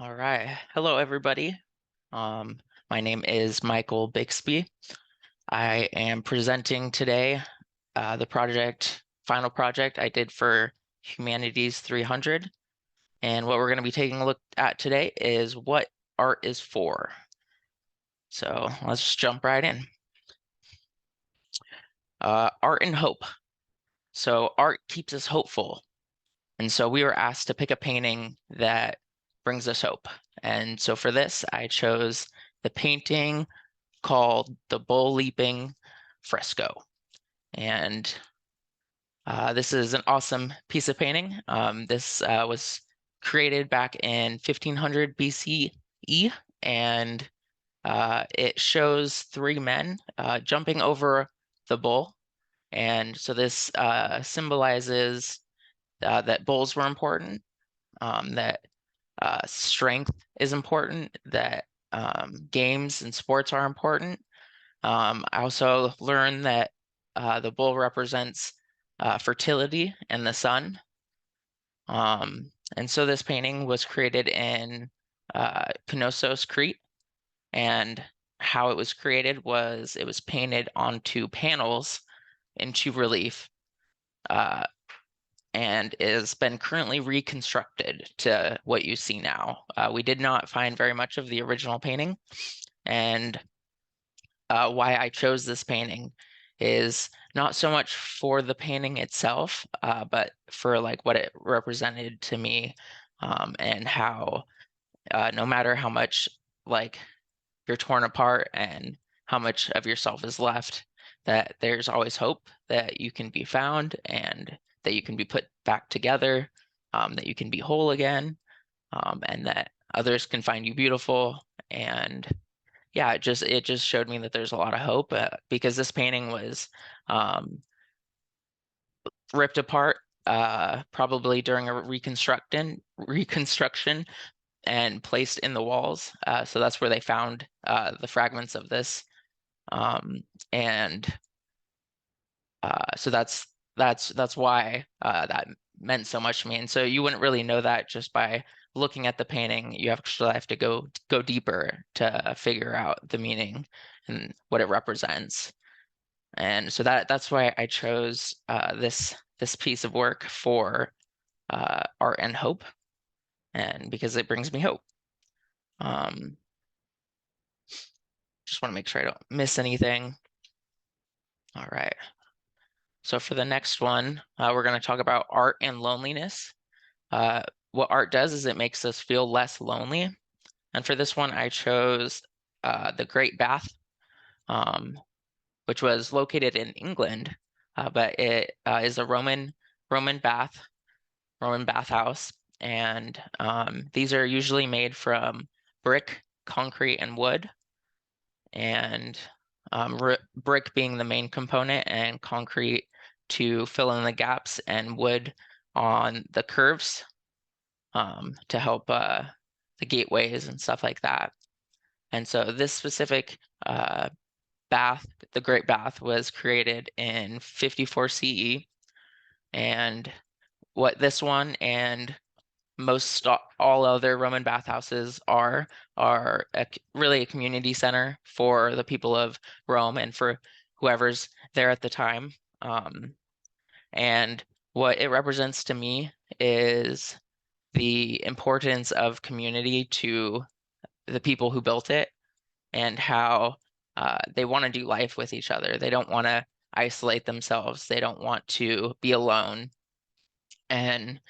All right. Hello, everybody. Um, my name is Michael Bixby. I am presenting today the final project I did for Humanities 300. And what we're going to be taking a look at today is what art is for. So let's just jump right in. Art and hope. So art keeps us hopeful. And so we were asked to pick a painting that brings us hope. And so for this, I chose the painting called the Bull Leaping Fresco. And this is an awesome piece of painting. This was created back in 1500 BCE, and it shows three men jumping over the bull. And so this symbolizes that bulls were important, that strength is important, that games and sports are important. I also learned that the bull represents fertility and the sun. And so this painting was created in Knossos, Crete. And how it was created was it was painted onto panels into relief uh, and has been currently reconstructed to what you see now. We did not find very much of the original painting, and why I chose this painting is not so much for the painting itself, but for like what it represented to me, and how no matter how much like you're torn apart and how much of yourself is left, that there's always hope that you can be found and that you can be put back together, that you can be whole again, and that others can find you beautiful. And yeah, it just showed me that there's a lot of hope, because this painting was um, ripped apart probably during a reconstruction and placed in the walls. So that's where they found the fragments of this, um, and so that's why that meant so much to me. And so you wouldn't really know that just by looking at the painting. You actually have to go deeper to figure out the meaning and what it represents. And so that's why I chose this piece of work for art and hope, and because it brings me hope. Um, just want to make sure I don't miss anything. All right. So for the next one, we're going to talk about art and loneliness. What art does is it makes us feel less lonely. And for this one, I chose the Great Bath, um, which was located in England, but it is a Roman bathhouse, and these are usually made from brick, concrete, and wood, and brick being the main component, and concrete to fill in the gaps, and wood on the curves to help the gateways and stuff like that. And so this specific bath, the Great Bath, was created in 54 CE. And what this one and most all other Roman bathhouses are really a community center for the people of Rome and for whoever's there at the time. And what it represents to me is the importance of community to the people who built it, and how they want to do life with each other. They don't want to isolate themselves. They don't want to be alone. And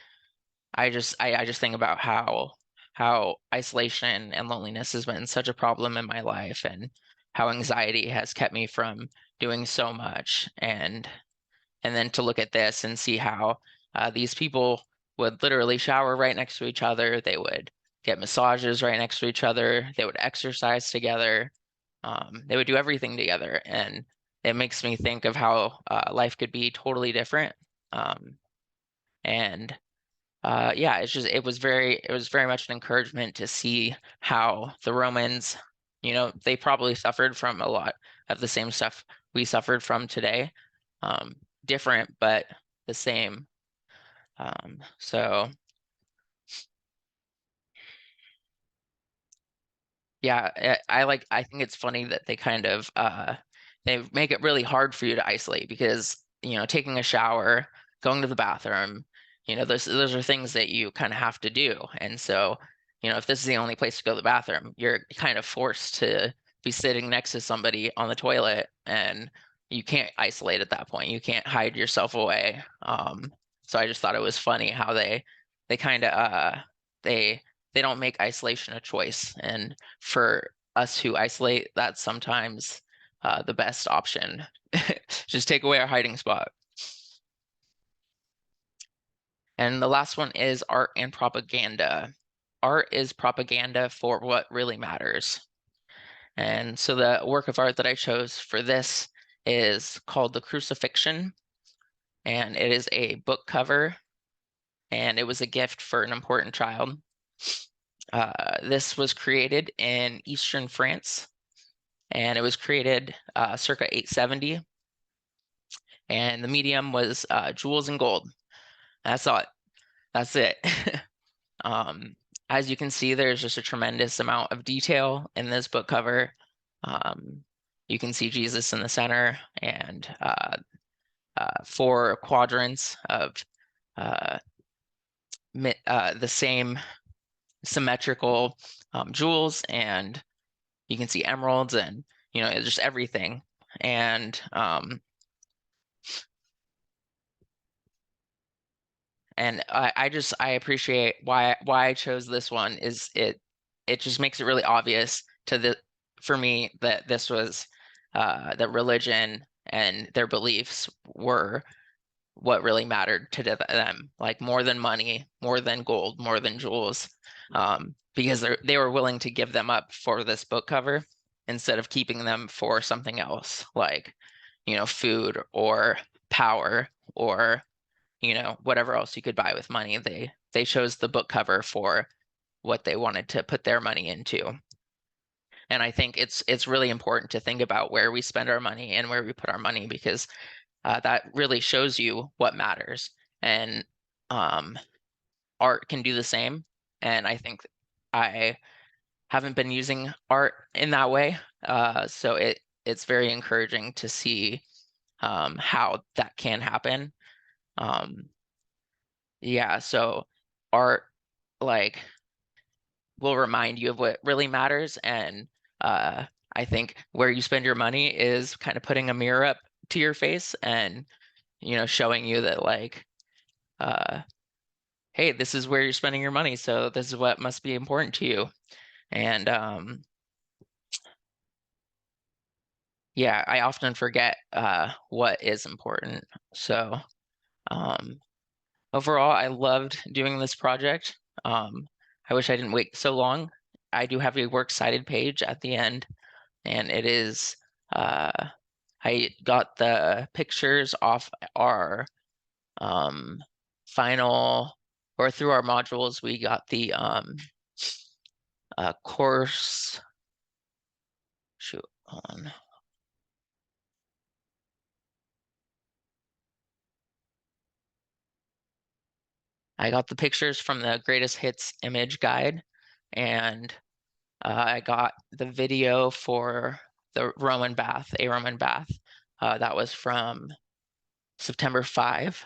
I just think about how isolation and loneliness has been such a problem in my life, and how anxiety has kept me from doing so much. And then to look at this and see how these people would literally shower right next to each other. They would get massages right next to each other. They would exercise together. They would do everything together. And it makes me think of how life could be totally different. And yeah, it was very much an encouragement to see how the Romans, they probably suffered from a lot of the same stuff we suffered from today. Um, Different, but the same. So Yeah, I think it's funny that they kind of they make it really hard for you to isolate because, taking a shower, going to the bathroom, those are things that you kind of have to do. And so, if this is the only place to go to the bathroom, you're kind of forced to be sitting next to somebody on the toilet, and you can't isolate at that point. You can't hide yourself away. So I just thought it was funny how they kind of they they don't make isolation a choice. And for us who isolate, that's sometimes the best option. Just take away our hiding spot. And the last one is art and propaganda. Art is propaganda for what really matters. And so the work of art that I chose for this is called The Crucifixion, and it is a book cover, and it was a gift for an important child. This was created in Eastern France, and it was created circa 870. And the medium was jewels and gold. That's all. That's it. um, as you can see, there's just a tremendous amount of detail in this book cover. Um, you can see Jesus in the center and four quadrants of uh, the same symmetrical jewels, and you can see emeralds and it's just everything. And I appreciate why I chose this one is it just makes it really obvious to the for me that this was that religion and their beliefs were what really mattered to them, like more than money, more than gold, more than jewels, because they were willing to give them up for this book cover instead of keeping them for something else, like food or power or whatever else you could buy with money. They chose the book cover for what they wanted to put their money into. And I think it's really important to think about where we spend our money and where we put our money because that really shows you what matters. And um, art can do the same. And I think I haven't been using art in that way. So it's very encouraging to see how that can happen. Um, yeah, so art like will remind you of what really matters. And uh, I think where you spend your money is kind of putting a mirror up to your face and showing you that like uh, hey, this is where you're spending your money, so this is what must be important to you. And yeah, I often forget what is important. So um, overall, I loved doing this project. I wish I didn't wait so long. I do have a works cited page at the end, and it is uh, I got the pictures off our um, final or through our modules. We got the course. Shoot, hold on. I got the pictures from the greatest hits image guide, and I got the video for the Roman bath, a Roman bath. That was from September 5,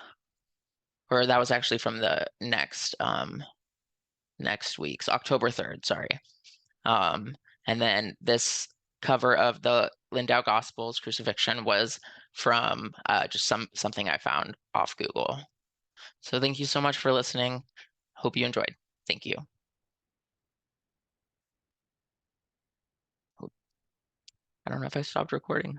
or that was actually from the next week's October 3rd, sorry. Um, and then this cover of the Lindau Gospels crucifixion was from just something I found off Google. So thank you so much for listening. Hope you enjoyed. Thank you. I don't know if I stopped recording.